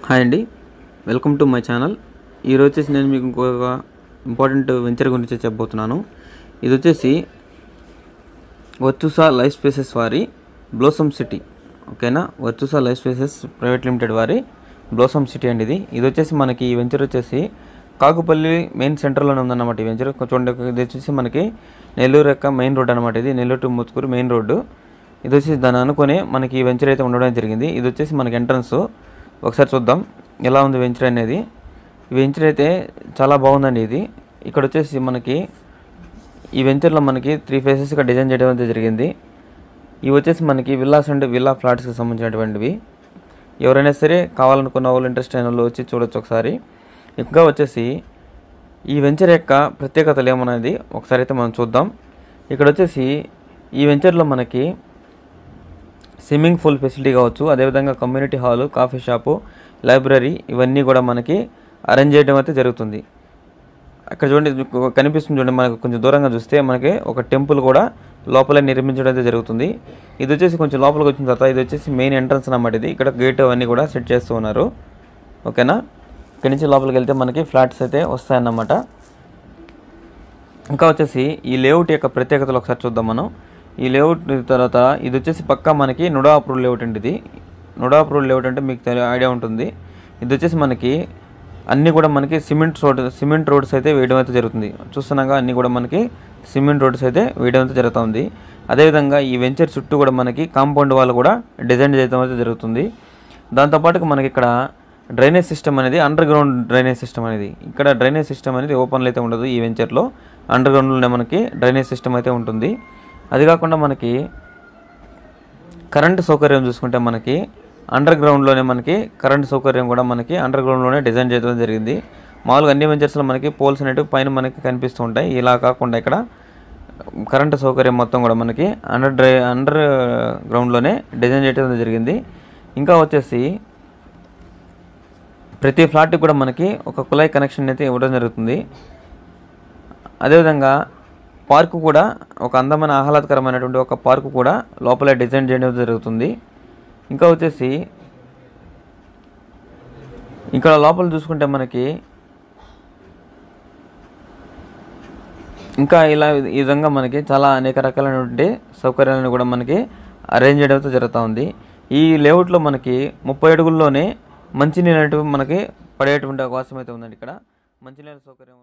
Hi అండి, welcome to my channel. ఈరోజు వచ్చేసి నేను మీకు ఇంకొక ఇంపార్టెంట్ వెంచర్ గురించి చెప్పబోతున్నాను. ఇది వచ్చేసి వర్చుసా లైఫ్ స్పేసెస్ వారి బ్లోసమ్ సిటీ. ఓకేనా, Virtusa life spaces private limited వారి బ్లోసమ్ సిటీ అండి. ఇది వచ్చేసి మనకి ఈ వెంచర్ వచ్చేసి కాకుపల్లి మెయిన్ సెంటర్లోనే ఉందన్నమాట. ఈ వెంచర్ చూడండి, ఇది వచ్చేసి మనకి నెల్లూరు యొక్క మెయిన్ రోడ్ అనమాట. ఇది Nellore to Muthukur main road. ఇది వచ్చేసి దాన్ని అనుకుని మనకి ఈ వెంచర్ అయితే ఉండడం జరిగింది. ఇది వచ్చేసి మనకి ఎంట్రన్స్. ఒకసారి చూద్దాం ఎలా ఉంది వెంచర్ అనేది. ఈ వెంచర్ అయితే చాలా బాగుందండి. ఇది ఇక్కడ వచ్చేసి మనకి ఈ వెంచర్లో మనకి 3 ఫేసెస్గా డిజైన్ చేయడం అయితే జరిగింది. ఇవి వచ్చేసి మనకి విల్లాస్ అండ్ విల్లా ఫ్లాట్స్కి సంబంధించినటువంటివి. ఎవరైనా సరే కావాలనుకున్న వాళ్ళు, ఇంట్రెస్ట్ అయిన వాళ్ళు వచ్చి చూడొచ్చు ఒకసారి. ఇంకా వచ్చేసి ఈ వెంచర్ యొక్క ప్రత్యేకతలు ఏమన్నది ఒకసారి అయితే మనం చూద్దాం. ఇక్కడ వచ్చేసి ఈ వెంచర్లో మనకి స్విమ్మింగ్ పూల్ ఫెసిలిటీ కావచ్చు, అదేవిధంగా community hall, coffee shop, library ఇవన్నీ కూడా మనకి అరేంజ్ చేయడం అయితే జరుగుతుంది. అక్కడ చూడండి, కనిపిస్తుంది చూడండి, మనకు కొంచెం దూరంగా చూస్తే మనకి ఒక టెంపుల్ కూడా లోపలే నిర్మించడం అయితే జరుగుతుంది. ఇది వచ్చేసి కొంచెం లోపలికి వచ్చిన తర్వాత ఇది వచ్చేసి మెయిన్ ఎంట్రన్స్ అన్నమాట. ఇది ఇక్కడ గేట్ అవన్నీ కూడా సెట్ చేస్తూ ఉన్నారు. ఓకేనా, ఇక్కడి నుంచి లోపలికి వెళ్తే మనకి ఫ్లాట్స్ అయితే వస్తాయన్నమాట. ఇంకా వచ్చేసి ఈ లేఅవుట్ యొక్క ప్రత్యేకతలు ఒకసారి చూద్దాం మనం. ఈ లేఅవుట్ తర్వాత ఇది వచ్చేసి పక్కా మనకి నుడా అప్రూవ్డ్ లేఅవుట్ అండి. ఇది నుడా అప్రూవ్డ్ లేఅవుట్ అంటే మీకు ఐడియా ఉంటుంది. ఇది వచ్చేసి మనకి అన్నీ కూడా మనకి సిమెంట్ రోడ్స్ అయితే వేయడం అయితే జరుగుతుంది. చూస్తున్నాగా అన్నీ కూడా మనకి సిమెంట్ రోడ్స్ అయితే వేయడం అయితే జరుగుతుంది. అదేవిధంగా ఈ వెంచర్ చుట్టూ కూడా మనకి కాంపౌండ్ వాళ్ళు కూడా డిజైన్ చేయడం అయితే జరుగుతుంది. దాంతోపాటుగా మనకి ఇక్కడ డ్రైనేజ్ సిస్టమ్ అనేది అండర్ గ్రౌండ్ డ్రైనేజ్ సిస్టమ్ అనేది, ఇక్కడ డ్రైనేజ్ సిస్టమ్ అనేది ఓపెన్లో అయితే ఉండదు. ఈ వెంచర్లో అండర్ గ్రౌండ్లోనే మనకి డ్రైనేజ్ సిస్టమ్ అయితే ఉంటుంది. అది కాకుండా మనకి కరెంటు సౌకర్యం చూసుకుంటే మనకి అండర్ గ్రౌండ్లోనే మనకి కరెంటు సౌకర్యం కూడా మనకి అండర్ గ్రౌండ్లోనే డిజైన్ చేయడం జరిగింది. మామూలుగా అన్ని వెంచర్స్లో మనకి పోల్స్ అనేవి పైన మనకి కనిపిస్తూ ఉంటాయి. ఇలా కాకుండా ఇక్కడ కరెంటు సౌకర్యం మొత్తం కూడా మనకి అండర్ గ్రౌండ్లోనే డిజైన్ చేయడం జరిగింది. ఇంకా వచ్చేసి ప్రతి ఫ్లాట్కి కూడా మనకి ఒక కుళాయి కనెక్షన్ అయితే ఇవ్వడం జరుగుతుంది. అదేవిధంగా పార్కు కూడా ఒక అందమైన ఆహ్లాదకరమైనటువంటి ఒక పార్కు కూడా లోపలే డిజైన్ చేయడం జరుగుతుంది. ఇంకా వచ్చేసి ఇక్కడ లోపల చూసుకుంటే మనకి ఇంకా ఈ విధంగా మనకి చాలా అనేక రకాలైనటువంటి సౌకర్యాలను కూడా మనకి అరేంజ్ చేయడం జరుగుతూ ఉంది. ఈ లేఅవుట్లో మనకి 30 అడుగుల్లోనే మంచినీళ్ళు మనకి పడేటువంటి అవకాశం అయితే ఉందండి. ఇక్కడ మంచినీళ్ళ సౌకర్యం